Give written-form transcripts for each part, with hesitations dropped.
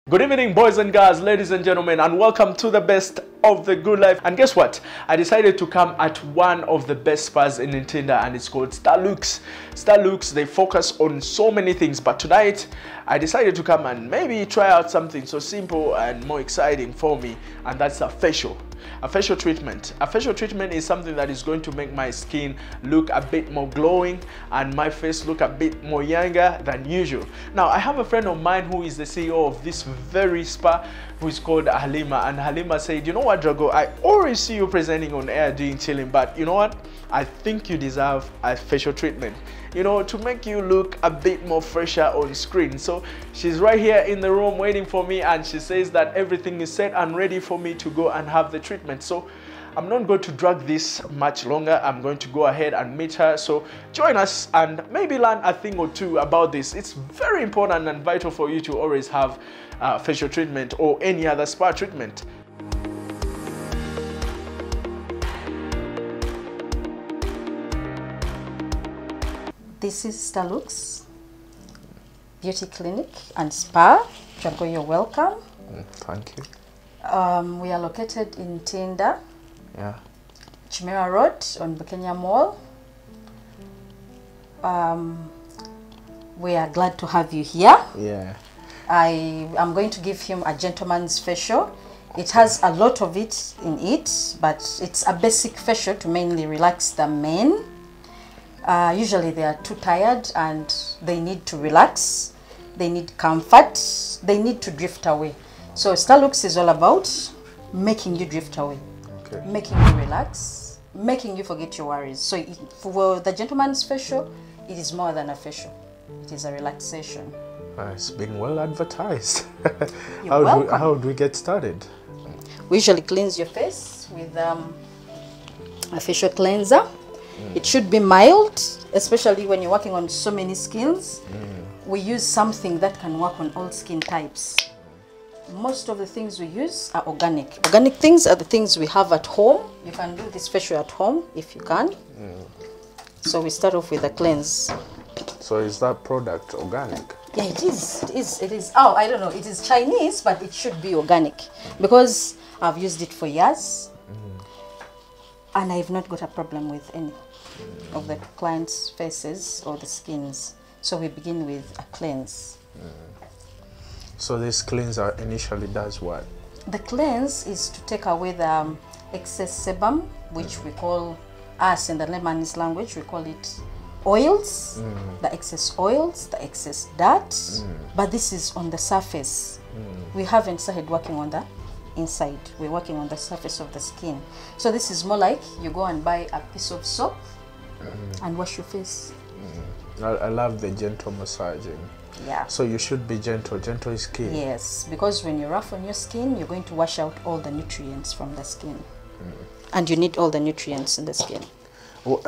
Good evening, boys and girls, ladies and gentlemen, and welcome to the best of the good life. And guess what? I decided to come at one of the best spas in Ntinda, and it's called STARLOOKS. STARLOOKS, they focus on so many things, but tonight I decided to come and maybe try out something so simple and more exciting for me, and that's a facial. A facial treatment. A facial treatment is something that is going to make my skin look a bit more glowing and my face look a bit more younger than usual. Now, I have a friend of mine who is the CEO of this very spa, who is called Halima, and Halima said, you know what, Drago, I always see you presenting on air doing chilling, but you know what, I think you deserve a facial treatment, you know, to make you look a bit more fresher on screen. So she's right here in the room waiting for me, and she says that everything is set and ready for me to go and have the treatment. So I'm not going to drag this much longer. I'm going to go ahead and meet her. So join us and maybe learn a thing or two about this. It's very important and vital for you to always have facial treatment or any other spa treatment. This is STARLOOKS Beauty Clinic and Spa. Drago, you're welcome. Thank you. We are located in Ntinda, Chimera Road on Bukenya Mall. We are glad to have you here. Yeah. I am going to give him a gentleman's facial. It has a lot of it in it, but it's a basic facial to mainly relax the men. Usually they are too tired and they need to relax, they need comfort, they need to drift away. So STARLOOKS is all about making you drift away, making you relax, making you forget your worries. So for the gentleman's facial, it is more than a facial, it is a relaxation. It's been well advertised. How do we get started? We usually cleanse your face with a facial cleanser. It should be mild, especially when you're working on so many skins. We use something that can work on all skin types. Most of the things we use are organic. Organic things are the things we have at home. You can do this facial at home if you can. So we start off with a cleanse. So is that product organic? Yeah, it is. It is. Oh, I don't know. It is Chinese, but it should be organic because I've used it for years. And I've not got a problem with any of the clients' faces or the skins. So we begin with a cleanse. So this cleanser initially does what? The cleanse is to take away the excess sebum, which we call, us in the layman's language, we call it oils, the excess oils, the excess dirt. But this is on the surface. We haven't started working on the inside. We're working on the surface of the skin. So this is more like you go and buy a piece of soap and wash your face. I love the gentle massaging. Yeah. So you should be gentle. Gentle is key. Yes, because when you're rough on your skin, you're going to wash out all the nutrients from the skin. And you need all the nutrients in the skin. Well,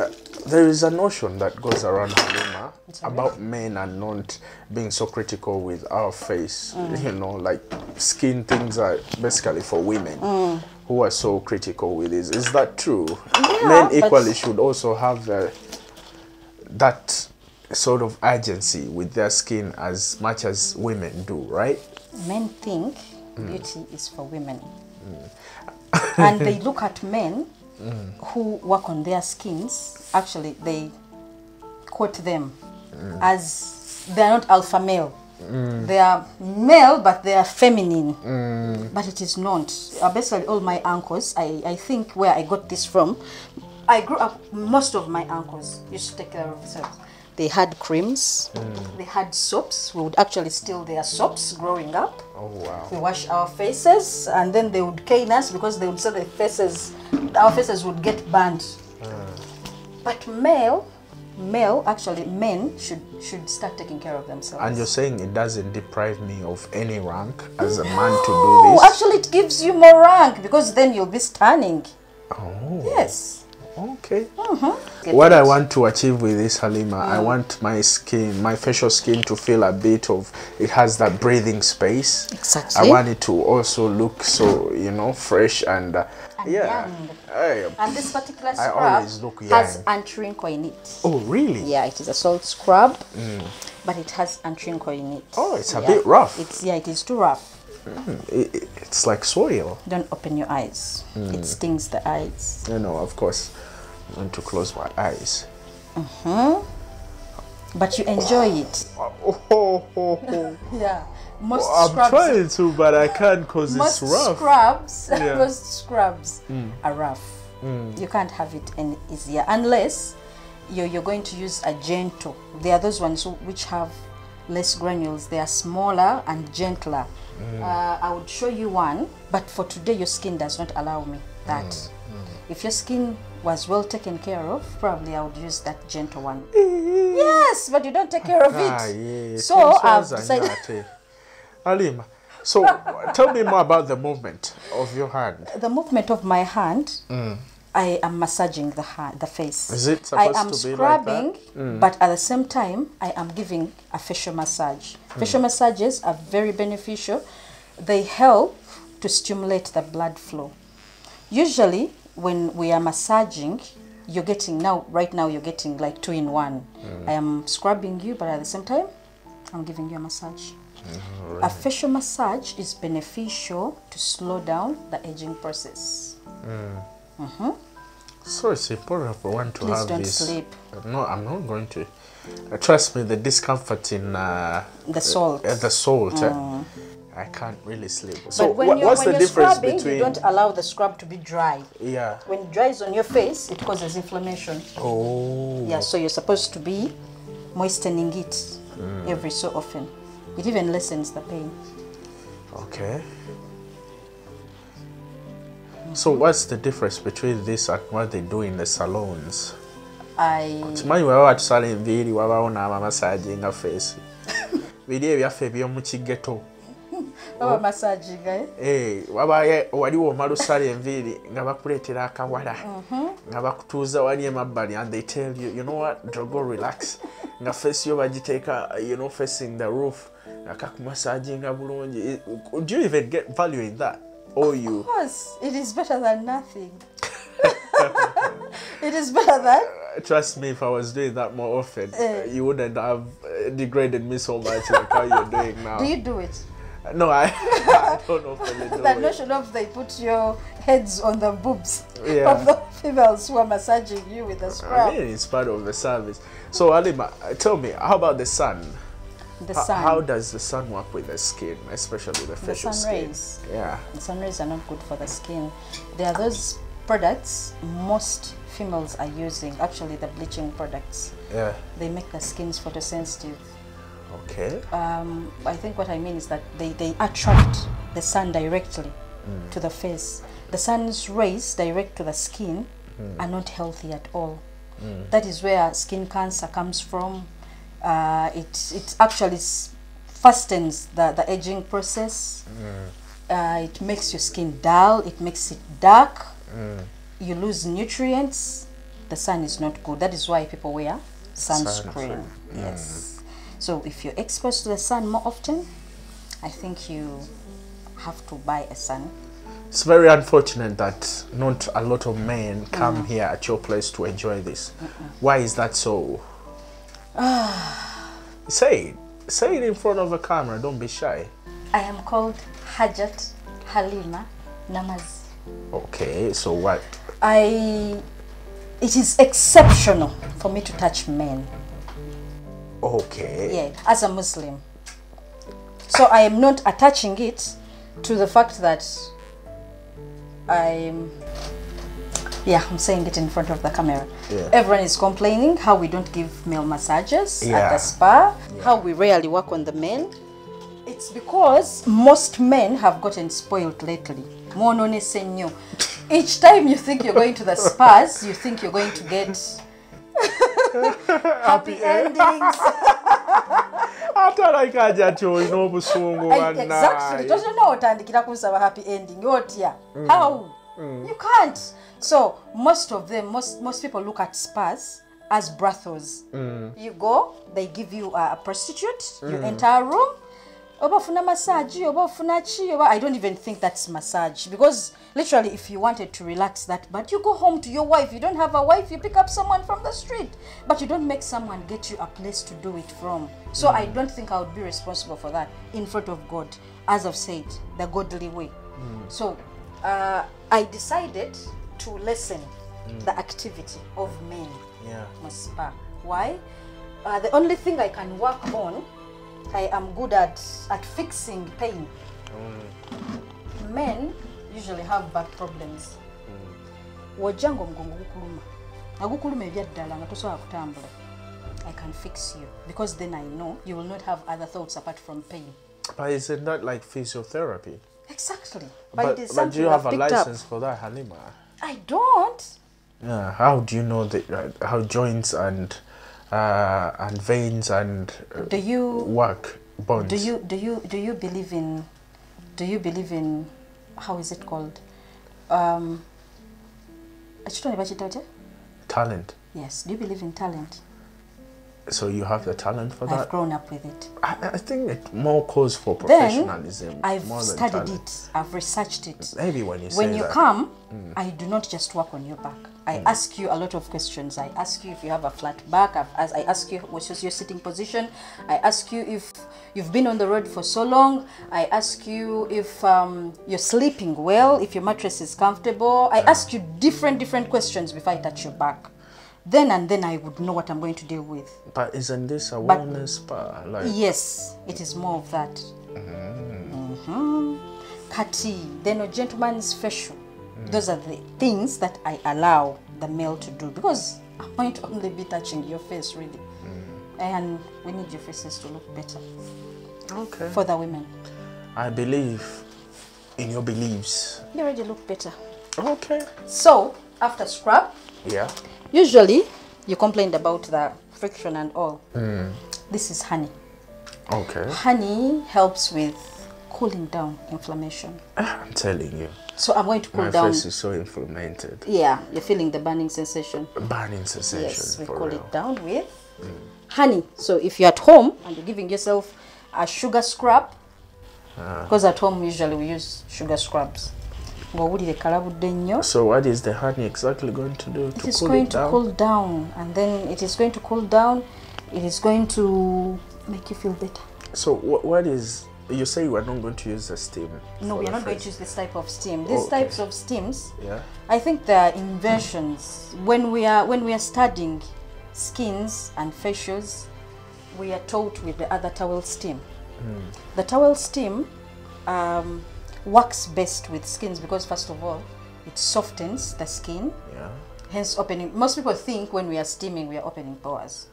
there is a notion that goes around, Halima, about men and not being so critical with our face. You know, like skin things are basically for women who are so critical with this. Is that true? Yeah, men equally should also have that sort of urgency with their skin as much as women do, right? Men think beauty is for women. And they look at men who work on their skins. Actually, they quote them as they are not alpha male. They are male, but they are feminine. But it is not. Basically, all my uncles, I think where I got this from, I grew up, most of my uncles used to take care of themselves. They had creams, they had soaps. We would actually steal their soaps growing up. Oh, wow. We wash our faces, and then they would cane us because they would say our faces would get burned. But actually men should start taking care of themselves. And you're saying it doesn't deprive me of any rank as a man to do this? Actually it gives you more rank because then you'll be stunning. Oh. Yes. Okay. What I want to achieve with this, Halima, I want my skin, my facial skin to feel a bit of, it has that breathing space. Exactly. I want it to also look so, you know, fresh and yeah. Young. And this particular scrub always look has anti-wrinkle in it. Oh, really? Yeah, it is a salt scrub, but it has anti-wrinkle in it. Oh, it's a bit rough. It is too rough. It's like soil. Don't open your eyes. It stings the eyes. No, of course. I want to close my eyes. But you enjoy it. Yeah. I'm trying to, but I can't because it's rough. Most scrubs are rough. You can't have it any easier unless you're going to use a gentle. There are those ones which have less granules. They are smaller and gentler. I would show you one, but for today your skin does not allow me that. If your skin was well taken care of, probably I would use that gentle one. Yes, but you don't take care of it. So I've decided. Halima, so tell me more about the movement of your hand. The movement of my hand, I am massaging the face. Is it supposed to be scrubbing, like that? But at the same time, I am giving a facial massage. Facial massages are very beneficial. They help to stimulate the blood flow. Usually, when we are massaging, you're getting right now you're getting like 2 in 1. I am scrubbing you, but at the same time, I'm giving you a massage. A facial massage is beneficial to slow down the aging process. So it's important for one to have don't this. Sleep. No, I'm not going to. Trust me, the discomfort in the salt. The salt. I can't really sleep. So but when what's the difference scrubbing, between? You don't allow the scrub to be dry. Yeah. When it dries on your face, it causes inflammation. Oh. Yeah. So you're supposed to be moistening it every so often. It even lessens the pain. Okay. So what's the difference between this and what they do in the salons? Massaging waliwo omala osala enviiri nga bakuleetera akawala nga bakutuuza wali emabbali and they tell you, you know what, go relax nga face yo bagiteeka, you know, facing the roof nga kakumassaginga bulungi. Do you even get value in that? Or you? Of course, it is better than nothing. It is better than... Trust me, if I was doing that more often, you wouldn't have degraded me so much like how you're doing now. Do you do it? No, I don't know if they do that notion of they put your heads on the boobs of the females who are massaging you with the scrub. I mean, it's part of the service. So, Halima, tell me, how about the sun? The sun. How does the sun work with the skin, especially the facial sun skin? Rays. Yeah. The sun rays are not good for the skin. There are those products most females are using, actually the bleaching products. Yeah. They make the skins photosensitive. Okay. I think what I mean is that they attract the sun directly to the face. The sun's rays direct to the skin are not healthy at all. That is where skin cancer comes from. It actually fastens the aging process. It makes your skin dull. It makes it dark. You lose nutrients. The sun is not good. That is why people wear sunscreen. Yes. So if you're exposed to the sun more often, I think you have to buy a sun. It's very unfortunate that not a lot of men come here at your place to enjoy this. Why is that so? Say it in front of the camera, don't be shy. I am called HAJAT, Halima, NAMAZZI. Okay, so what? It is exceptional for me to touch men. Okay. Yeah, as a Muslim. So I am not attaching it to the fact that I'm saying it in front of the camera. Yeah. Everyone is complaining how we don't give male massages at the spa, how we rarely work on the men. It's because most men have gotten spoiled lately. Each time you think you're going to the spas, you think you're going to get happy endings. Exactly. Doesn't know what a happy ending. How? You can't. So most of them, most people look at spas as brothels. You go, they give you a prostitute, you enter a room, obafuna massage, obafuna chi, I don't even think that's massage, because literally if you wanted to relax that, but you go home to your wife, you don't have a wife, you pick up someone from the street, but you don't make someone get you a place to do it from. So I don't think I would be responsible for that in front of God, as I've said, the godly way. So I decided to lessen the activity of men in spa. Why? The only thing I can work on, I am good at fixing pain. Men usually have back problems. Wajango mgongo gukuluma. Nagukuluma ebyaddala nga tosobola kutambula. I can fix you, because then I know you will not have other thoughts apart from pain. But isn't that like physiotherapy? Exactly. But do you have a license for that, Halima? I don't. Yeah. How do you know how joints and veins and work bones? Do you believe in how is it called? Talent. Yes. Do you believe in talent? So you have the talent for that? I've grown up with it. I think it more calls for professionalism. I've more than studied talent. it. I've researched it. Maybe when you come, I do not just work on your back. I ask you a lot of questions. I ask you if you have a flat back. I ask you what's your sitting position. I ask you if you've been on the road for so long. I ask you if you're sleeping well, if your mattress is comfortable. I ask you different questions before I touch your back. Then I would know what I'm going to deal with. But isn't this a wellness spa? Yes, it is more of that. Kati, then a gentleman's facial. Those are the things that I allow the male to do, because I might only be touching your face, really. And we need your faces to look better. Okay. For the women. I believe in your beliefs. You already look better. Okay. So, after scrub, usually you complained about the friction and all. This is honey. Okay. Honey helps with cooling down inflammation. I'm telling you. So I'm going to cool down. My face is so inflamed. Yeah, you're feeling the burning sensation. Burning sensation. Yes, we cool it down with honey. So if you're at home and you're giving yourself a sugar scrub, because at home usually we use sugar scrubs. So what is the honey exactly going to do? It is going to cool down, and then it is going to cool down. It is going to make you feel better. So what is? You say you are not going to use the steam? No, we are not going to use this type of steam. These types of steams, I think they are inventions. When we are studying skins and facials, we are taught with the other towel steam. The towel steam works best with skins because, first of all, it softens the skin. Hence opening. Most people think when we are steaming, we are opening pores.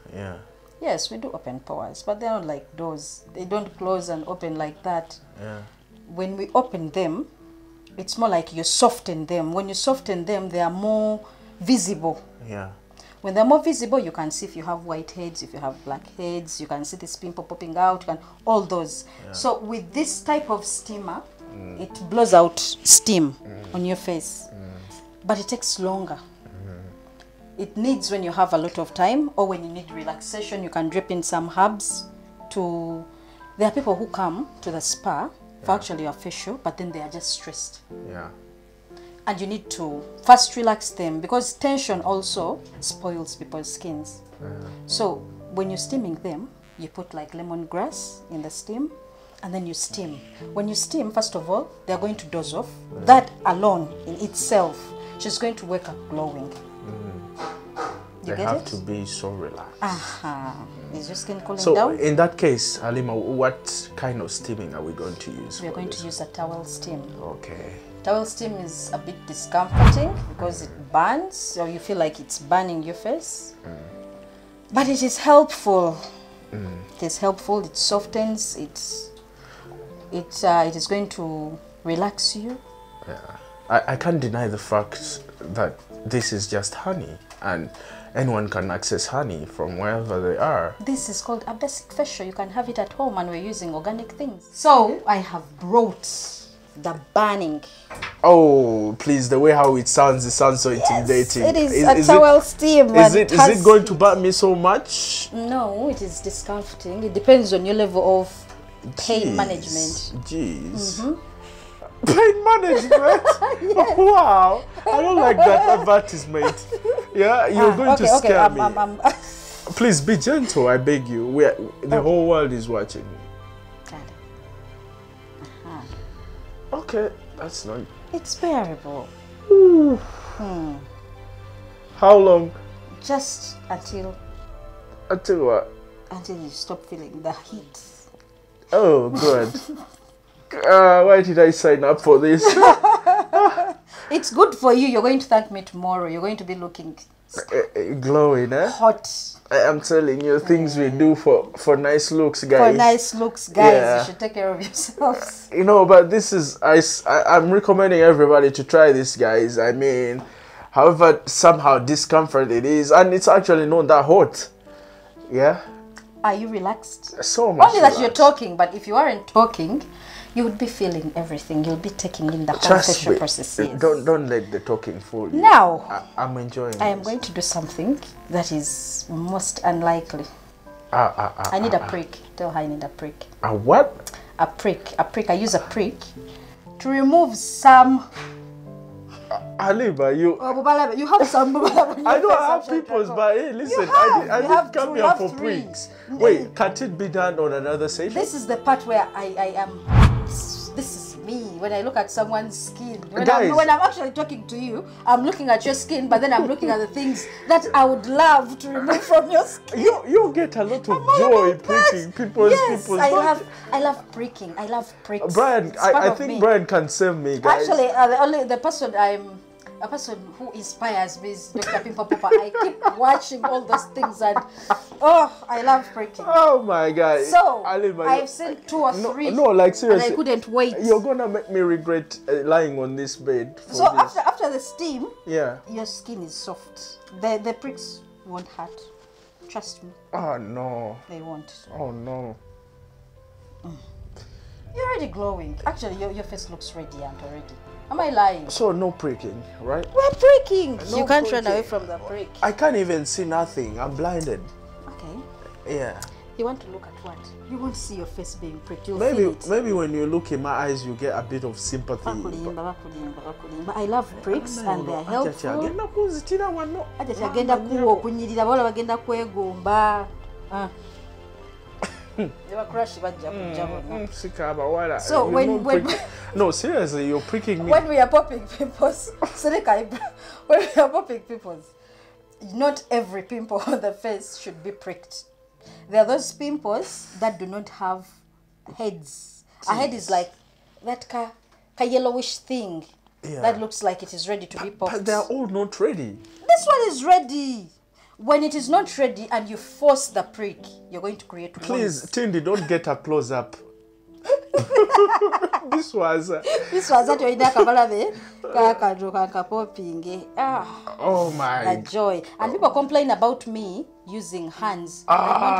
Yes, we do open pores, but they're not like doors. They don't close and open like that. When we open them, it's more like you soften them. When you soften them, they are more visible. When they're more visible, you can see if you have white heads, if you have black heads, you can see this pimple popping out, all those. So with this type of steamer, it blows out steam on your face, but it takes longer. It needs when you have a lot of time or when you need relaxation, you can drip in some herbs to... There are people who come to the spa for actually a facial, but then they are just stressed. And you need to first relax them, because tension also spoils people's skins. So when you're steaming them, you put like lemongrass in the steam, and then you steam. When you steam, first of all, they're going to doze off. That alone in itself, she's going to wake up glowing. They have to be so relaxed. Is your skin cooling down? So in that case, Halima, what kind of steaming are we going to use? We are going to use a towel steam. Okay. Towel steam is a bit discomforting because it burns, so you feel like it's burning your face. But it is helpful. It is helpful. It softens. It is going to relax you. I can't deny the fact that this is just honey, and anyone can access honey from wherever they are. This is called a basic facial. You can have it at home, and we're using organic things. So I have brought the burning. Oh, please, the way how it sounds so intimidating. It is a towel steam. Is it going to burn me so much? No, it is discomforting. It depends on your level of pain management. Jeez. Pain management? Yes. Wow. I don't like that advertisement. Yeah, you're going to scare me. Please be gentle, I beg you. The whole world is watching. Okay, that's not... It's bearable. How long? Just until... Until what? Until you stop feeling the heat. Oh, good. Why did I sign up for this? It's good for you. You're going to thank me tomorrow. You're going to be looking... glowing, eh? Hot. I am telling you, things we do for nice looks, guys. For nice looks, guys. You should take care of yourselves. You know, but this is... I'm recommending everybody to try this, guys. I mean, however somehow discomfort it is, and it's actually not that hot. Yeah? Are you relaxed? So much Only that you're talking, but if you aren't talking, you would be feeling everything. You'll be taking in the whole facial process. Don't let the talking fool you. Now, I'm enjoying I am going to do something that is most unlikely. I need a prick. Tell her I need a prick. A what? A prick. A prick. I use a prick to remove some... Halima, you have some. I don't have pimples, but hey, listen, I didn't come here for pricks. Wait, can't it be done on another session? This is the part where I am. This is me. When I look at someone's skin, when I'm actually talking to you, I'm looking at your skin, but then I'm looking at the things that I would love to remove from your skin. You get a lot of joy pricking people's. Yes, I love pricking. I love pricks. Brian, I think Brian can save me, guys. Actually, the person a person who inspires me is Dr. Pimpa Papa. I keep watching all those things and I love pricking. Oh my God. So, Halima, I've seen 2 or 3. No, like seriously. And I couldn't wait. You're gonna make me regret lying on this bed. So after the steam, yeah, your skin is soft. The pricks won't hurt. Trust me. Oh no. They won't. Oh no. You're already glowing. Actually, your face looks radiant already. Am I lying? So no pricking, right? We're pricking. No you can't pricking. run away from the prick. I can't even see nothing. I'm blinded. Okay. Yeah. You want to look at what? You won't see your face being pricked. You'll maybe feel it. Maybe when you look in my eyes, you get a bit of sympathy. But I love pricks and they're helpful. So when no, seriously, you're pricking me. When we are popping pimples, when we are popping pimples, not every pimple on the face should be pricked. There are those pimples that do not have heads. A head is like that yellowish thing that looks like it is ready to be popped. But they are all not ready. This one is ready. When it is not ready and you force the prick, you're going to create wounds. Please, Ntinda, don't get a close up. This was that you're in oh my. A joy. And people complain about me using hands. I want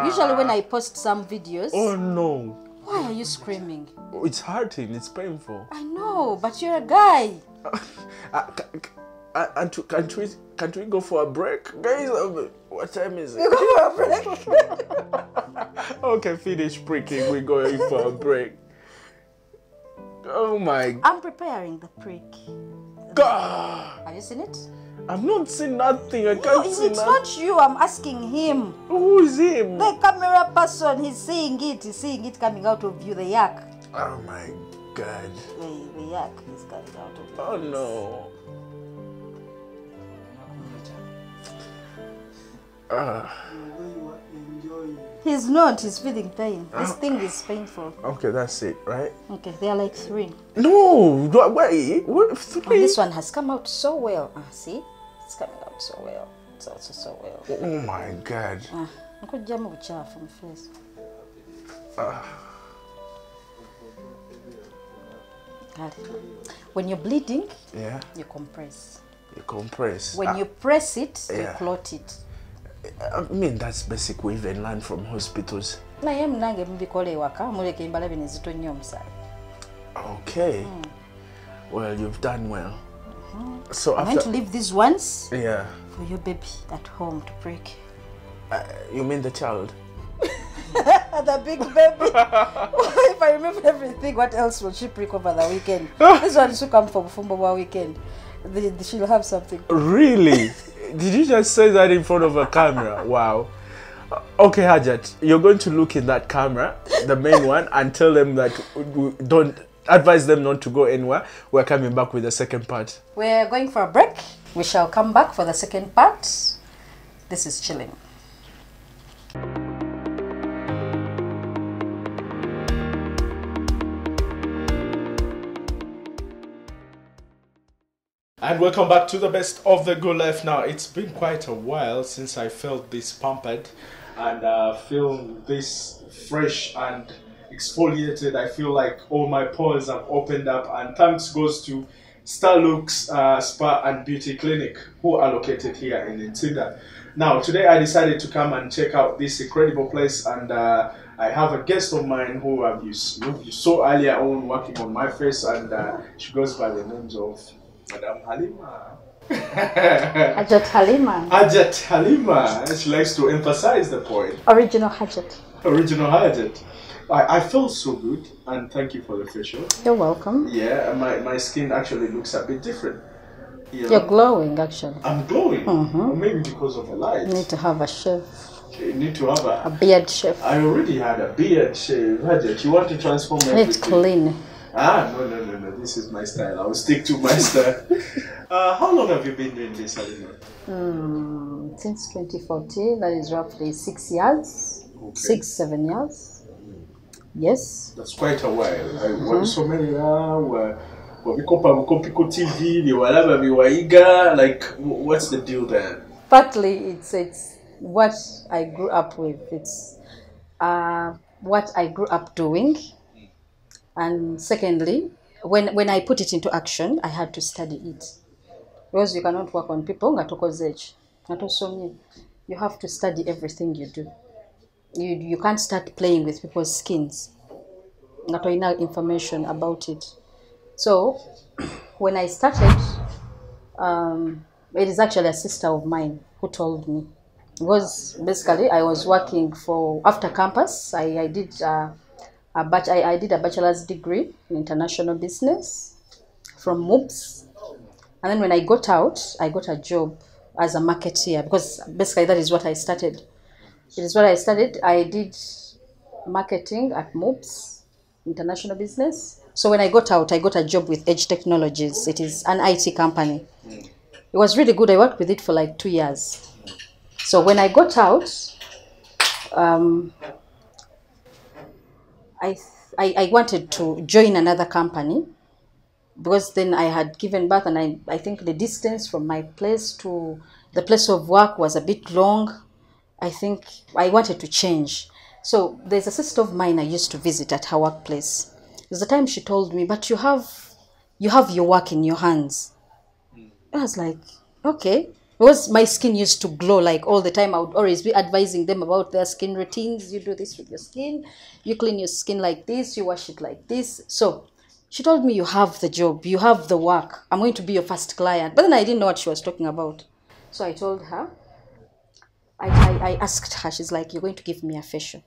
gloves. Usually when I post some videos. Oh no. Why are you screaming? It's hurting, it's painful. I know, but you're a guy. Can't we go for a break? Guys, what time is it? You go for a break? Okay, finish pricking. We're going for a break. Oh my... I'm preparing the prick. God. Have you seen it? I've not seen nothing. I can't see It's not you. I'm asking him. Who is him? The camera person. He's seeing it. He's seeing it coming out of you. The yak. Oh my God. The yak is coming out of you. Oh no. He's not. He's feeling pain. This thing is painful. Okay, that's it, right? Okay, there are like 3. No, wait. What? 3? And this one has come out so well. See? It's coming out so well. It's also so well. Oh my God. When you're bleeding, you compress. You compress. When you press it, you clot it. I mean, that's basic we even learn from hospitals. Okay. Well, you've done well. So I'm going to leave these ones for your baby at home to break. You mean the child? And the big baby. If I remember everything, what else will she pick over the weekend? This one should come from Fumbawa weekend. She'll have something. Really? Did you just say that in front of a camera? Wow. Okay, Hajat, you're going to look in that camera, the main one, and tell them that don't advise them not to go anywhere. We're coming back with the second part. We're going for a break. We shall come back for the second part. This is Chilling. And welcome back to the best of the good life. Now, it's been quite a while since I felt this pampered and feel this fresh and exfoliated. I feel like all my pores have opened up, and thanks goes to STARLOOKS Spa and Beauty Clinic, who are located here in Ntinda. Now, today I decided to come and check out this incredible place, and I have a guest of mine who you saw earlier on working on my face, and she goes by the names of Madam Halima. HAJAT Halima. HAJAT Halima. She likes to emphasize the point. Original HAJAT. Original HAJAT. I feel so good, and thank you for the facial. You're welcome. Yeah, my skin actually looks a bit different. You're glowing, actually. I'm glowing. Or maybe because of the light. You need to have a shave. You need to have a beard shave. I already had a beard shave. HAJAT, you want to transform everything? It's clean. No. This is my style. I'll stick to my style. How long have you been doing this, Halima? Since 2014. That is roughly 6 years. Okay. 6-7 years. Yes. That's quite a while. So many TV, like, what's the deal there? Partly, it's what I grew up with. It's what I grew up doing. And secondly, when I put it into action, I had to study it. Because you cannot work on people, you have to study everything you do. You can't start playing with people's skins. Not enough information about it. So, when I started, it is actually a sister of mine who told me. Because basically, I was working after campus, I did a bachelor's degree in international business from MOOPS. And then when I got out, I got a job as a marketeer, because basically that is what I started. It is what I studied. I did marketing at MOOPS, international business. So when I got out, I got a job with Edge Technologies. It is an IT company. It was really good. I worked with it for like 2 years. So when I got out, I wanted to join another company, because then I had given birth, and I think the distance from my place to the place of work was a bit long. I think I wanted to change. So there's a sister of mine I used to visit at her workplace. There's a time she told me, but you have your work in your hands. I was like, okay. Because my skin used to glow like all the time. I would always be advising them about their skin routines. You do this with your skin. You clean your skin like this. You wash it like this. So she told me, you have the job. You have the work. I'm going to be your first client. But then I didn't know what she was talking about. So I told her. I asked her. She's like, you're going to give me a facial.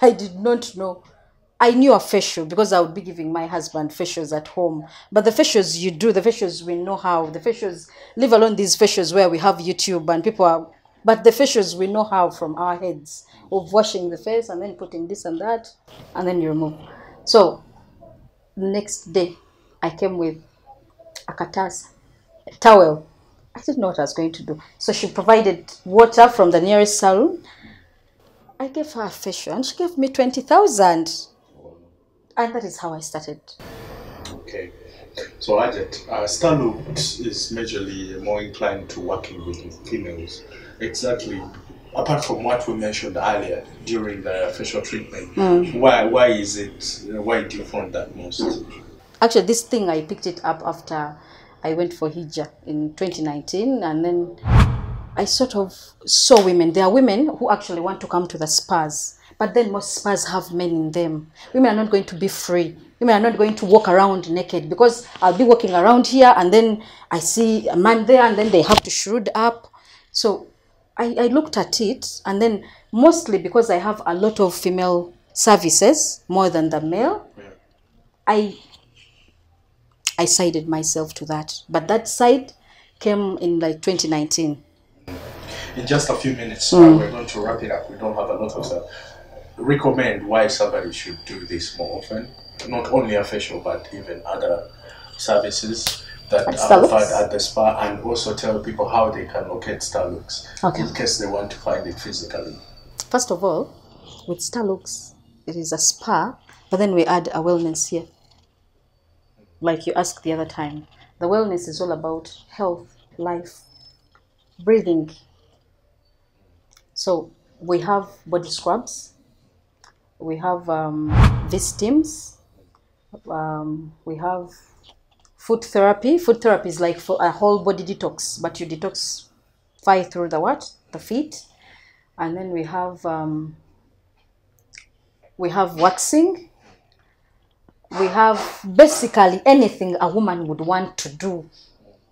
I did not know. I knew a facial because I would be giving my husband facials at home. But the facials you do, the facials we know how. The facials, leave alone these facials where we have YouTube and people are... But the facials we know how from our heads, of washing the face and then putting this and that, and then you remove. So, the next day, I came with a katas, a towel. I didn't know what I was going to do. So she provided water from the nearest salon. I gave her a facial and she gave me 20,000. And that is how I started. Okay. So HAJAT, STARLOOKS is majorly more inclined to working with females. Exactly. Apart from what we mentioned earlier during the facial treatment, why is it? Why do you find that most? Actually, this thing I picked it up after I went for HAJAT in 2019, and then I sort of saw women. There are women who actually want to come to the spas, but then most spas have men in them. Women are not going to be free. Women are not going to walk around naked, because I'll be walking around here and then I see a man there and then they have to shroud up. So I looked at it, and then mostly because I have a lot of female services more than the male, I sided myself to that. But that side came in like 2019. In just a few minutes, we're going to wrap it up. We don't have a lot of stuff. Recommend why somebody should do this more often, not only a facial but even other services that are offered at the spa, and also tell people how they can locate STARLOOKS in case they want to find it physically. First of all, with STARLOOKS, it is a spa, but then we add a wellness here. Like you asked the other time, the wellness is all about health, life, breathing. So we have body scrubs, we have these steams, we have foot therapy. Foot therapy is like for a whole body detox, but you detoxify through the what? The feet. And then we have waxing. We have basically anything a woman would want to do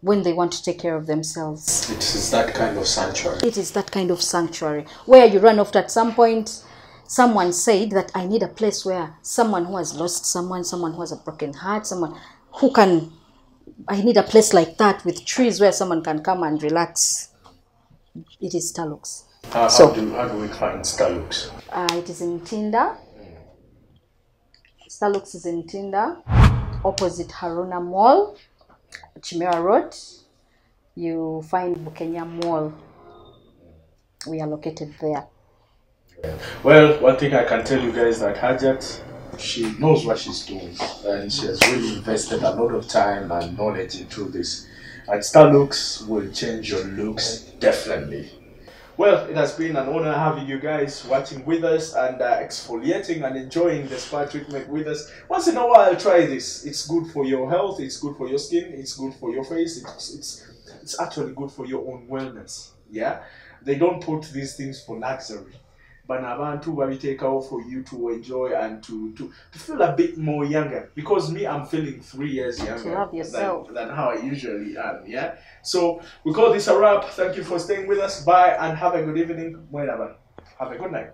when they want to take care of themselves. It is that kind of sanctuary. It is that kind of sanctuary where you run off at some point. Someone said that I need a place where someone who has lost someone who has a broken heart, someone who can, I need a place like that with trees where someone can come and relax. It is STARLOOKS. How do we find STARLOOKS? It is in Ntinda. STARLOOKS is in Ntinda, opposite Haruna Mall, Chimera Road. You find Bukenya Mall. We are located there. Well, one thing I can tell you guys that HAJAT, she knows what she's doing, and she has really invested a lot of time and knowledge into this. And STARLOOKS will change your looks definitely. Well, it has been an honor having you guys watching with us and exfoliating and enjoying the spa treatment with us. Once in a while, try this. It's good for your health, it's good for your skin, it's good for your face, it's actually good for your own wellness. Yeah, they don't put these things for luxury, but abantu take out for you to enjoy and to feel a bit more younger. Because me, I'm feeling 3 years younger than how I usually am. Yeah. So we call this a wrap. Thank you for staying with us. Bye and have a good evening. Have a good night.